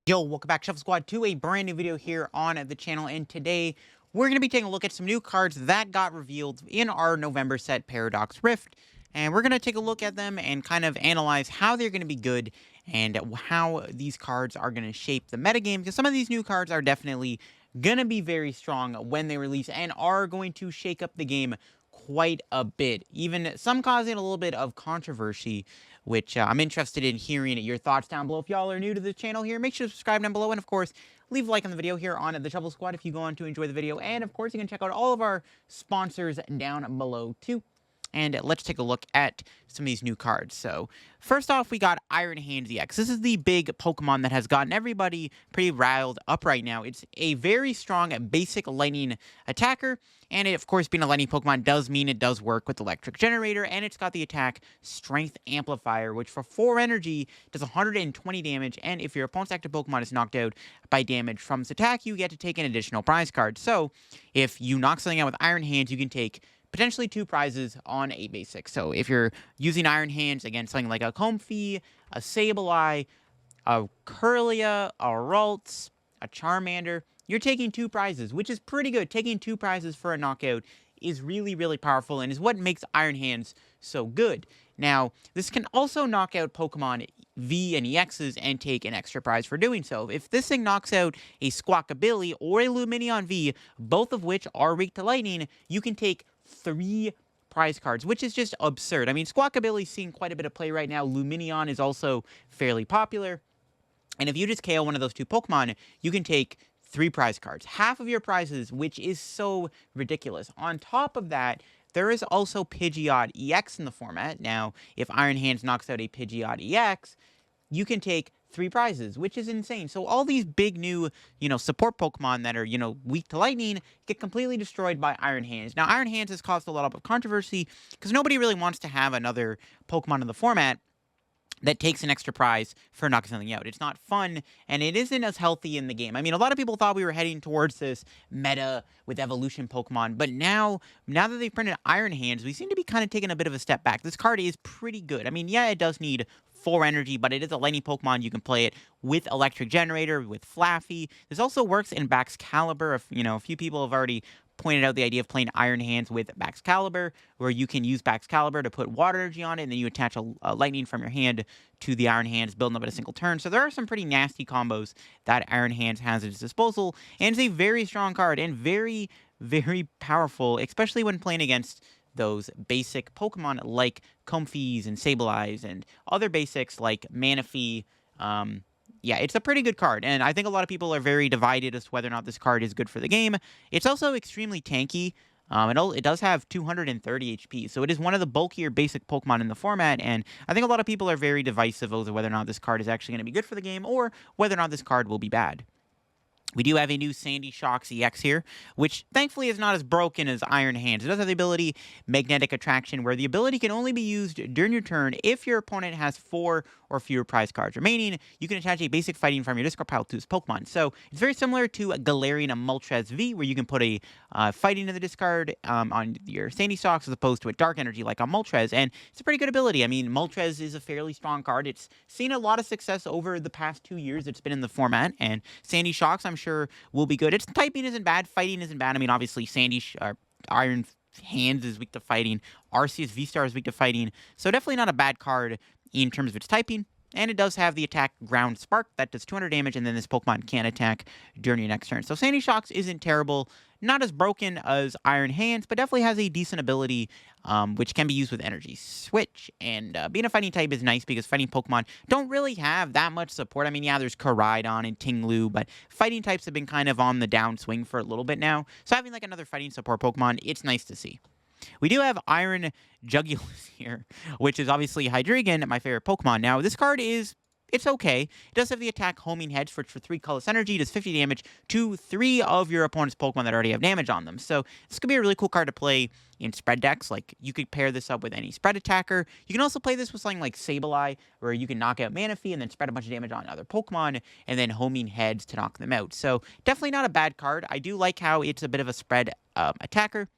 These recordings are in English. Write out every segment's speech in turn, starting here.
Yo, welcome back, Shuffle Squad, to a brand new video here on the channel, and today we're going to be taking a look at some new cards that got revealed in our November set Paradox Rift, and we're going to take a look at them and kind of analyze how they're going to be good and how these cards are going to shape the metagame, because some of these new cards are definitely going to be very strong when they release and are going to shake up the game quite a bit, even some causing a little bit of controversy, which I'm interested in hearing your thoughts down below. If y'all are new to the channel here, make sure to subscribe down below, and of course, leave a like on the video here on the Shuffle Squad if you go on to enjoy the video, and of course, you can check out all of our sponsors down below too. And let's take a look at some of these new cards. So, first off, we got Iron Hands EX. This is the big Pokemon that has gotten everybody pretty riled up right now. It's a very strong basic lightning attacker, and it, of course, being a lightning Pokemon does mean it does work with Electric Generator, and it's got the attack Strength Amplifier, which for 4 energy does 120 damage, and if your opponent's active Pokemon is knocked out by damage from its attack, you get to take an additional prize card. So, if you knock something out with Iron Hands, you can take potentially 2 prizes on a basic. So if you're using Iron Hands against something like a Comfey, a Sableye, a Curlia, a Ralts, a Charmander, you're taking 2 prizes, which is pretty good. Taking 2 prizes for a knockout is really, really powerful and is what makes Iron Hands so good. Now, this can also knock out Pokemon V and EXs and take an extra prize for doing so. If this thing knocks out a Squawkabilly or a Lumineon V, both of which are weak to lightning, you can take 3 prize cards, which is just absurd. I mean, Squawkabilly's seeing quite a bit of play right now. Lumineon is also fairly popular. And if you just KO one of those 2 Pokemon, you can take 3 prize cards. Half of your prizes, which is so ridiculous. On top of that, there is also Pidgeot EX in the format. Now, if Iron Hands knocks out a Pidgeot EX, you can take 3 prizes, which is insane. So all these big new, support Pokemon that are, weak to lightning get completely destroyed by Iron Hands. Now, Iron Hands has caused a lot of controversy because nobody really wants to have another Pokemon in the format that takes an extra prize for knocking something out. It's not fun, and it isn't as healthy in the game. I mean, a lot of people thought we were heading towards this meta with evolution Pokemon, but now that they've printed Iron Hands, we seem to be kind of taking a bit of a step back. This card is pretty good. I mean, yeah, it does need 4 energy, but it is a lightning Pokemon. You can play it with Electric Generator, with Flaffy. This also works in Baxcalibur. A few people have already pointed out the idea of playing Iron Hands with Baxcalibur, where you can use Baxcalibur to put water energy on it, and then you attach a lightning from your hand to the Iron Hands, building up at a single turn. So there are some pretty nasty combos that Iron Hands has at its disposal, and it's a very strong card and very, very powerful, especially when playing against those basic Pokemon like Comfeys and Sableyes and other basics like Manaphy. Yeah, it's a pretty good card, and I think a lot of people are very divided as to whether or not this card is good for the game. It's also extremely tanky. It does have 230 HP, so it is one of the bulkier basic Pokemon in the format, and I think a lot of people are very divisive over whether or not this card is actually going to be good for the game or whether or not this card will be bad. We do have a new Sandy Shocks EX here, which thankfully is not as broken as Iron Hands. It does have the ability Magnetic Attraction, where the ability can only be used during your turn if your opponent has 4 or fewer prize cards remaining. You can attach a basic fighting from your discard pile to this Pokemon. So it's very similar to a Galarian Moltres V, where you can put a fighting in the discard on your Sandy Shocks as opposed to a Dark Energy like on Moltres. And it's a pretty good ability. I mean, Moltres is a fairly strong card. It's seen a lot of success over the past 2 years it's been in the format, and Sandy Shocks, I'm sure, will be good. Its typing isn't bad. Fighting isn't bad. I mean, obviously, Iron Hands is weak to fighting. Arceus V-Star is weak to fighting. So definitely not a bad card in terms of its typing. And it does have the attack Ground Spark that does 200 damage, and then this Pokemon can attack during your next turn. So Sandy Shocks isn't terrible. Not as broken as Iron Hands, but definitely has a decent ability, which can be used with Energy Switch. And being a fighting type is nice because fighting Pokemon don't really have that much support. I mean, yeah, there's Koraidon and Tinglu, but fighting types have been kind of on the downswing for a little bit now. So having like another fighting support Pokemon, it's nice to see. We do have Iron Jugulus here, which is obviously Hydreigon, my favorite Pokemon. Now, this card it's okay. It does have the attack Homing Heads for 3 colorless energy, does 50 damage to 3 of your opponent's Pokemon that already have damage on them. So this could be a really cool card to play in spread decks. Like, you could pair this up with any spread attacker. You can also play this with something like Sableye, where you can knock out Manaphy and then spread a bunch of damage on other Pokemon, and then Homing Heads to knock them out. So definitely not a bad card. I do like how it's a bit of a spread attacker.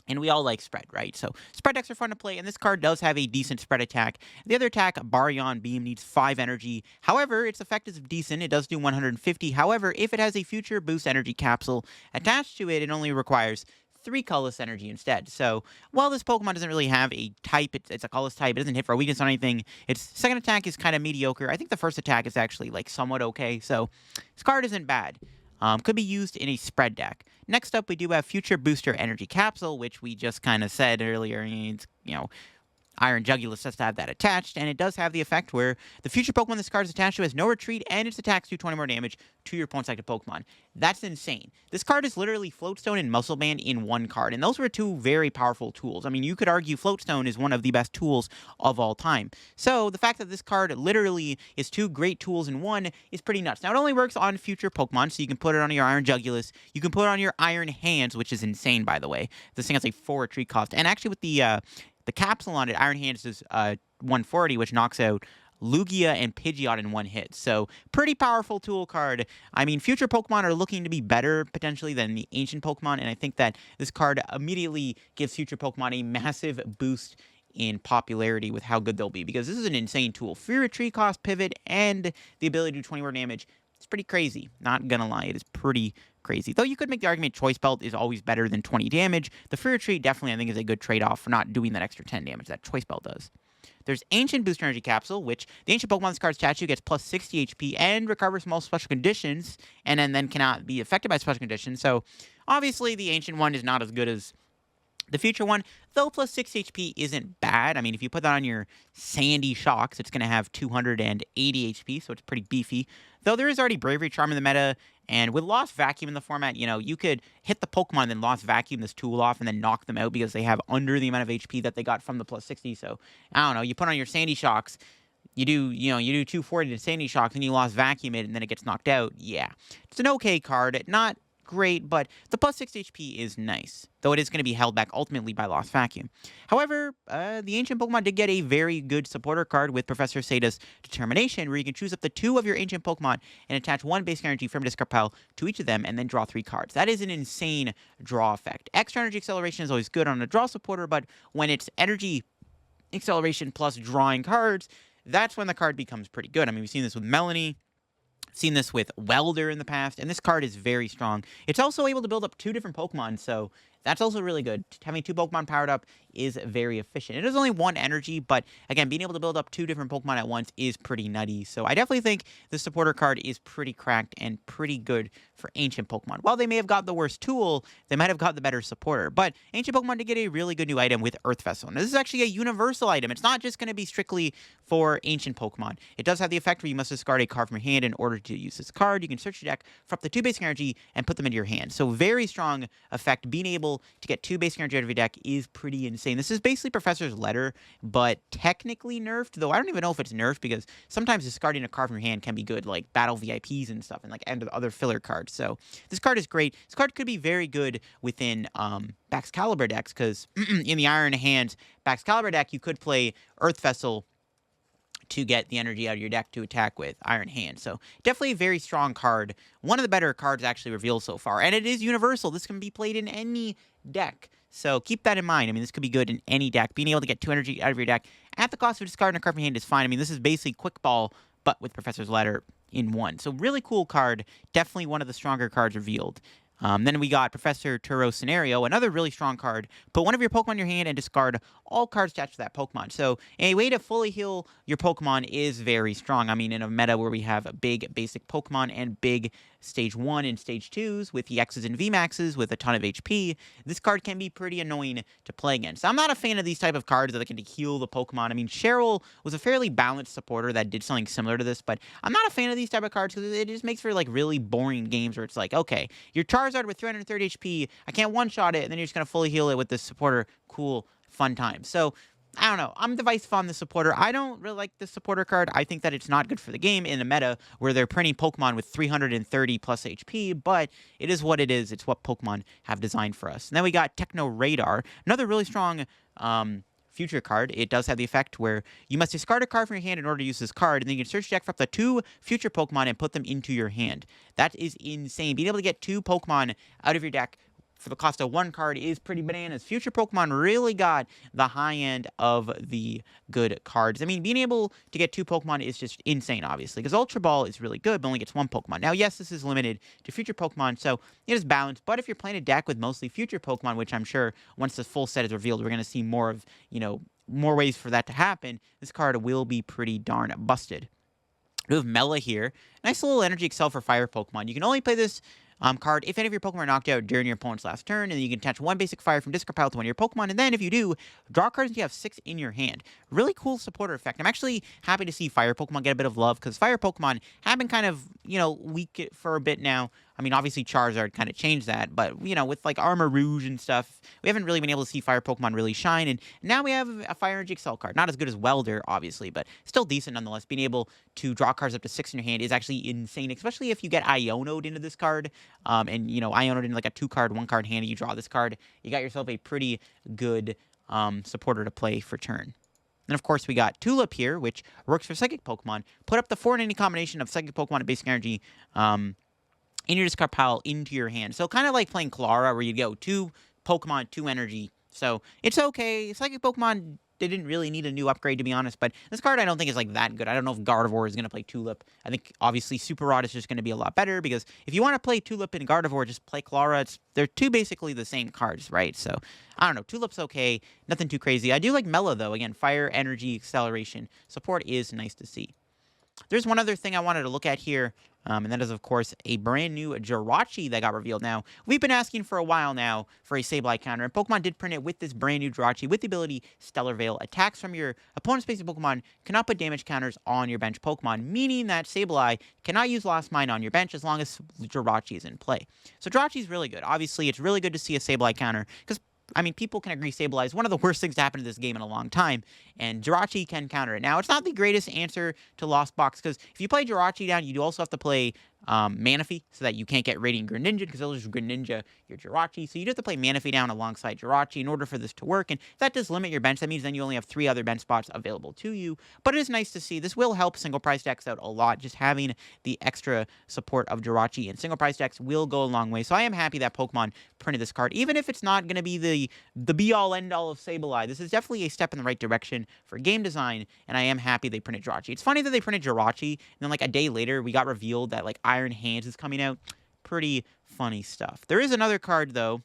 And we all like spread, right? So spread decks are fun to play, and this card does have a decent spread attack. The other attack, Baryon Beam, needs 5 energy. However, its effect is decent. It does do 150. However, if it has a future boost energy capsule attached to it, it only requires 3 colorless energy instead. So while this Pokemon doesn't really have a type, it's a colorless type, it doesn't hit for a weakness on anything, its second attack is kind of mediocre. I think the first attack is actually like somewhat okay, so this card isn't bad. Could be used in a spread deck. Next up, we do have Future Booster Energy Capsule, which we just kind of said earlier. It's, Iron Jugulus has to have that attached, and it does have the effect where the future Pokemon this card is attached to has no retreat, and its attacks do 20 more damage to your opponent's active Pokemon. That's insane. This card is literally Floatstone and Muscle Band in one card, and those were 2 very powerful tools. I mean, you could argue Floatstone is one of the best tools of all time. So the fact that this card literally is 2 great tools in one is pretty nuts. Now, it only works on future Pokemon, so you can put it on your Iron Jugulus. You can put it on your Iron Hands, which is insane, by the way. This thing has a 4 retreat cost, and actually with the capsule on it, Iron Hands is 140, which knocks out Lugia and Pidgeot in one hit. So, pretty powerful tool card. I mean, future Pokemon are looking to be better, potentially, than the ancient Pokemon, and I think that this card immediately gives future Pokemon a massive boost in popularity with how good they'll be, because this is an insane tool. Free retreat cost, pivot, and the ability to do 20 more damage. It's pretty crazy. Not gonna lie, it is pretty crazy. Though you could make the argument Choice Belt is always better than 20 damage. The free retreat definitely, I think, is a good trade-off for not doing that extra 10 damage that Choice Belt does. There's Ancient Booster Energy Capsule, which the Ancient Pokemon this card's statue gets plus 60 HP and recovers from all special conditions, and then cannot be affected by special conditions. So, obviously, the Ancient one is not as good as the future one, though plus 6 HP isn't bad. I mean, if you put that on your Sandy Shocks, it's going to have 280 HP, so it's pretty beefy. Though there is already Bravery Charm in the meta, and with Lost Vacuum in the format, you could hit the Pokemon and then Lost Vacuum this tool off and then knock them out because they have under the amount of HP that they got from the plus 60. So, I don't know, you put on your Sandy Shocks, you do 240 to Sandy Shocks, and you Lost Vacuum it, and then it gets knocked out. Yeah, it's an okay card, not great, but the plus 6 HP is nice, though it is going to be held back ultimately by Lost Vacuum. However, the Ancient Pokemon did get a very good supporter card with Professor Sada's Determination, where you can choose up to 2 of your Ancient Pokemon and attach 1 basic energy from discard pile to each of them, and then draw 3 cards. That is an insane draw effect. Extra energy acceleration is always good on a draw supporter, but when it's energy acceleration plus drawing cards, that's when the card becomes pretty good. I mean, we've seen this with Melanie, seen this with Welder in the past, and this card is very strong. It's also able to build up 2 different Pokemon, so that's also really good. Having 2 Pokemon powered up is very efficient. It is only 1 energy, but again, being able to build up 2 different Pokemon at once is pretty nutty. So I definitely think the supporter card is pretty cracked and pretty good for Ancient Pokemon. While they may have got the worst tool, they might have got the better supporter. But Ancient Pokemon did get a really good new item with Earth Vessel. Now, this is actually a universal item. It's not just going to be strictly for Ancient Pokemon. It does have the effect where you must discard a card from your hand in order to use this card. You can search your deck for up to 2 basic energy and put them into your hand. So very strong effect. Being able to get 2 basic energy out of your deck is pretty insane. This is basically Professor's Letter, but technically nerfed, though I don't even know if it's nerfed, because sometimes discarding a card from your hand can be good, like Battle VIPs and stuff, and like other filler cards. So this card is great. This card could be very good within Baxcalibur decks, because in the Iron Hand Baxcalibur deck, you could play Earth Vessel to get the energy out of your deck to attack with Iron Hand. So definitely a very strong card. One of the better cards actually revealed so far. And it is universal. This can be played in any deck. So keep that in mind. I mean, this could be good in any deck. Being able to get 2 energy out of your deck at the cost of discarding a card from your hand is fine. I mean, this is basically Quick Ball, but with Professor's Letter in one. So really cool card. Definitely one of the stronger cards revealed. Then we got Professor Turo's Scenario, another really strong card. Put one of your Pokemon in your hand and discard all cards attached to that Pokemon. So a way to fully heal your Pokemon is very strong. I mean, in a meta where we have big basic Pokemon and big Stage 1 and Stage 2s with the X's and VMAXs with a ton of HP, this card can be pretty annoying to play against. I'm not a fan of these type of cards that can heal the Pokemon. I mean, Cheryl was a fairly balanced supporter that did something similar to this, but I'm not a fan of these type of cards because it just makes for like really boring games where it's like, okay, your Charizard with 330 HP, I can't one-shot it, and then you're just going to fully heal it with this supporter. Cool, fun time. So, I don't know. I'm divisive on the supporter. I don't really like the supporter card. I think that it's not good for the game in a meta where they're printing Pokemon with 330 plus HP, but it is what it is. It's what Pokemon have designed for us. And then we got Techno Radar, another really strong future card. It does have the effect where you must discard a card from your hand in order to use this card, and then you can search your deck for up to 2 future Pokemon and put them into your hand. That is insane. Being able to get 2 Pokemon out of your deck for the cost of one card is pretty bananas. Future Pokemon really got the high end of the good cards. I mean, being able to get 2 Pokemon is just insane, obviously, because Ultra Ball is really good, but only gets 1 Pokemon. Now, yes, this is limited to future Pokemon, so it is balanced, but if you're playing a deck with mostly future Pokemon, which I'm sure once the full set is revealed, we're going to see more of, more ways for that to happen, this card will be pretty darn busted. We have Mela here. Nice little Energy Excel for Fire Pokemon. You can only play this card if any of your Pokemon are knocked out during your opponent's last turn, and then you can attach 1 basic fire from discard pile to one of your Pokemon, and then if you do, draw cards until you have 6 in your hand. Really cool supporter effect. I'm actually happy to see Fire Pokemon get a bit of love, because Fire Pokemon have been kind of, weak for a bit now. I mean, obviously Charizard kind of changed that, but, with like Armor Rouge and stuff, we haven't really been able to see Fire Pokemon really shine, and now we have a Fire Energy Excel card. Not as good as Welder, obviously, but still decent nonetheless. Being able to draw cards up to 6 in your hand is actually insane, especially if you get Iono'd into this card, and, Iono'd into like a 2-card, 1-card hand, and you draw this card, you got yourself a pretty good supporter to play for turn. Then, of course, we got Tulip here, which works for Psychic Pokemon. Put up the 4 in any combination of Psychic Pokemon and Basic Energy, in your discard pile into your hand. So kind of like playing Clara, where you go 2 Pokemon, 2 energy. So it's okay. Psychic Pokemon, they didn't really need a new upgrade, to be honest. But this card I don't think is like that good. I don't know if Gardevoir is going to play Tulip. I think obviously Super Rod is just going to be a lot better, because if you want to play Tulip and Gardevoir, just play Clara. They're 2 basically the same cards, right? So I don't know. Tulip's okay. Nothing too crazy. I do like Mela, though. Again, Fire, Energy, Acceleration. Support is nice to see. There's one other thing I wanted to look at here, and that is, of course, a brand new Jirachi that got revealed. Now, we've been asking for a while now for a Sableye counter, and Pokemon did print it with this brand new Jirachi with the ability Stellar Veil. Attacks from your opponent's basic Pokemon cannot put damage counters on your bench Pokemon, meaning that Sableye cannot use Lost Mine on your bench as long as Jirachi is in play. So Jirachi is really good. Obviously, it's really good to see a Sableye counter, because people can agree Sableye is one of the worst things to happen to this game in a long time, and Jirachi can counter it. Now, it's not the greatest answer to Lost Box, because if you play Jirachi down, you do also have to play Manaphy, so that you can't get Radiant Greninja, because it'll just Greninja your Jirachi. So you do have to play Manaphy down alongside Jirachi in order for this to work, and that does limit your bench. That means then you only have 3 other bench spots available to you, but it is nice to see. This will help single price decks out a lot. Just having the extra support of Jirachi and single price decks will go a long way. So I am happy that Pokemon printed this card, even if it's not going to be the be-all, end-all of Sableye. This is definitely a step in the right direction for game design, and I am happy they printed Jirachi. It's funny that they printed Jirachi, and then like a day later, we got revealed that like Iron Hands is coming out. Pretty funny stuff. There is another card, though,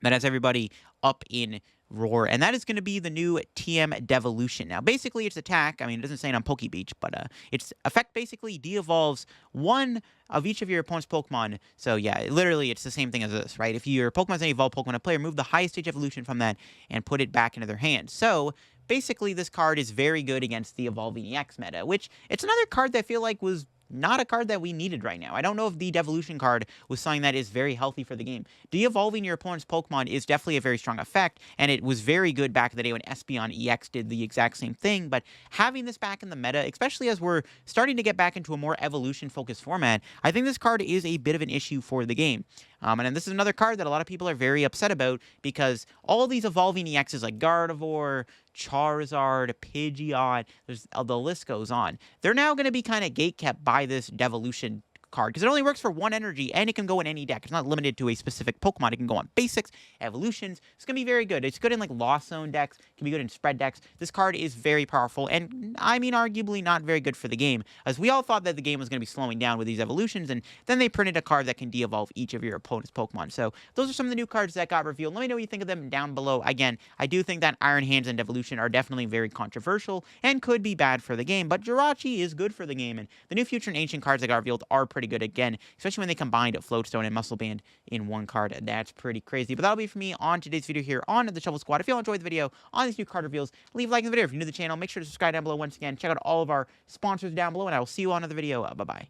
that has everybody up in roar, and that is going to be the new TM Devolution. Now, basically, its attack, it doesn't say it on Poke Beach, but its effect basically de-evolves 1 of each of your opponent's Pokemon. So, yeah, literally, it's the same thing as this, right? If your Pokemon's an evolved Pokemon, a player move the highest stage evolution from that and put it back into their hand. So, basically, this card is very good against the Evolving EX meta, which it's another card that I feel like was not a card that we needed right now. I don't know if the Devolution card was something that is very healthy for the game. De-evolving your opponent's Pokemon is definitely a very strong effect, and it was very good back in the day when Espeon EX did the exact same thing, but having this back in the meta, especially as we're starting to get back into a more evolution-focused format, I think this card is a bit of an issue for the game. And then this is another card that a lot of people are very upset about, because all these evolving EXs like Gardevoir, Charizard, Pidgeot, the list goes on. They're now going to be kind of gatekept by this Devolution card, because it only works for 1 energy, and it can go in any deck. It's not limited to a specific Pokemon. It can go on basics, evolutions. It's going to be very good. It's good in like Lost Zone decks. It can be good in spread decks. This card is very powerful, and arguably not very good for the game, as we all thought that the game was going to be slowing down with these evolutions, and then they printed a card that can de-evolve each of your opponent's Pokemon. So those are some of the new cards that got revealed. Let me know what you think of them down below. Again, I do think that Iron Hands and Devolution are definitely very controversial and could be bad for the game, but Jirachi is good for the game, and the new Future and Ancient cards that got revealed are pretty good again, especially when they combined Floatstone and Muscle Band in one card. That's pretty crazy. But that'll be for me on today's video here on the Shovel Squad. If you all enjoyed the video on these new card reveals, leave a like in the video. If you're new to the channel, make sure to subscribe down below once again. Check out all of our sponsors down below, and I will see you on another video. Bye-bye.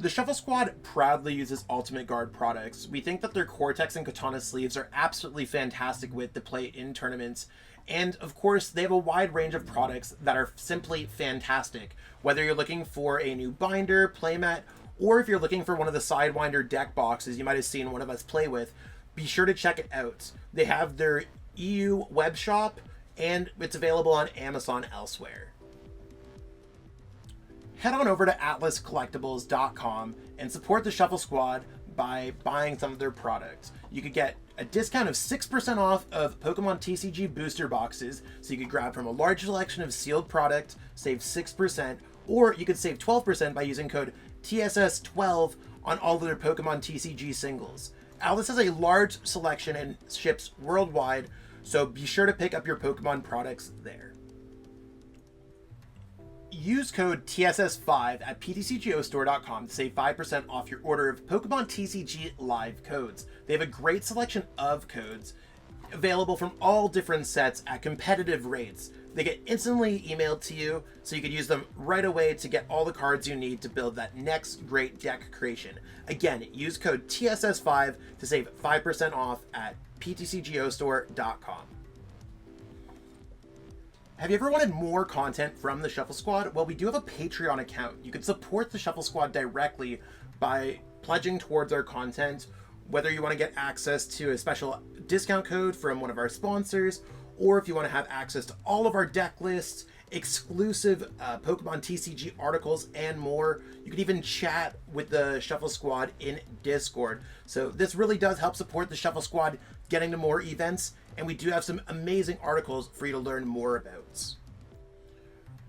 The Shuffle Squad proudly uses Ultimate Guard products. We think that their Cortex and Katana sleeves are absolutely fantastic with to play in tournaments. And of course, they have a wide range of products that are simply fantastic. Whether you're looking for a new binder, playmat, or if you're looking for one of the Sidewinder deck boxes you might have seen one of us play with, be sure to check it out. They have their EU web shop, and it's available on Amazon elsewhere. Head on over to atlascollectibles.com and support the Shuffle Squad by buying some of their products. You could get a discount of 6% off of Pokemon TCG booster boxes, so you could grab from a large selection of sealed product, save 6%, or you could save 12% by using code TSS12 on all of their Pokemon TCG singles. Alice has a large selection and ships worldwide, so be sure to pick up your Pokemon products there. Use code TSS5 at ptcgostore.com to save 5% off your order of Pokemon TCG live codes. They have a great selection of codes available from all different sets at competitive rates. They get instantly emailed to you, so you can use them right away to get all the cards you need to build that next great deck creation. Again, use code TSS5 to save 5% off at ptcgostore.com. Have you ever wanted more content from the Shuffle Squad? Well, we do have a Patreon account. You can support the Shuffle Squad directly by pledging towards our content, whether you want to get access to a special discount code from one of our sponsors, or if you want to have access to all of our deck lists, exclusive Pokemon TCG articles, and more. You can even chat with the Shuffle Squad in Discord. So this really does help support the Shuffle Squad getting to more events, and we do have some amazing articles for you to learn more about.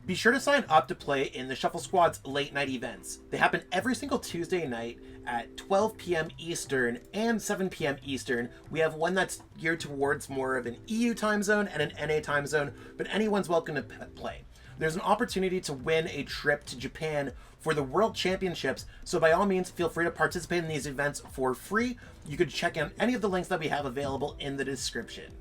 Be sure to sign up to play in the Shuffle Squad's late night events. They happen every single Tuesday night at 12 p.m. Eastern and 7 p.m. Eastern. We have one that's geared towards more of an EU time zone and an NA time zone, but anyone's welcome to play. There's an opportunity to win a trip to Japan for the World Championships, so by all means, feel free to participate in these events for free. You could check out any of the links that we have available in the description.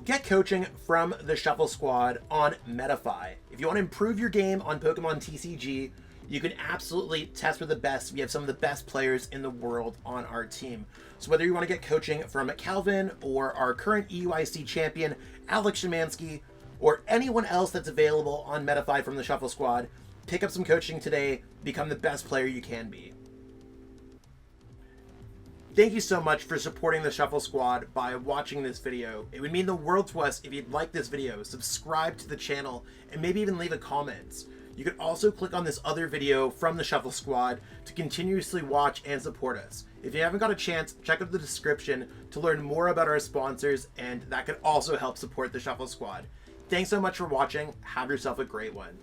Get coaching from the Shuffle Squad on Metafy. If you want to improve your game on Pokemon TCG, you can absolutely test with the best. We have some of the best players in the world on our team. So whether you want to get coaching from Calvin or our current EUIC champion, Alex Szymanski, or anyone else that's available on Metafy from the Shuffle Squad, pick up some coaching today, become the best player you can be. Thank you so much for supporting the Shuffle Squad by watching this video. It would mean the world to us if you'd like this video, subscribe to the channel, and maybe even leave a comment. You could also click on this other video from the Shuffle Squad to continuously watch and support us. If you haven't got a chance, check out the description to learn more about our sponsors, and that could also help support the Shuffle Squad. Thanks so much for watching. Have yourself a great one.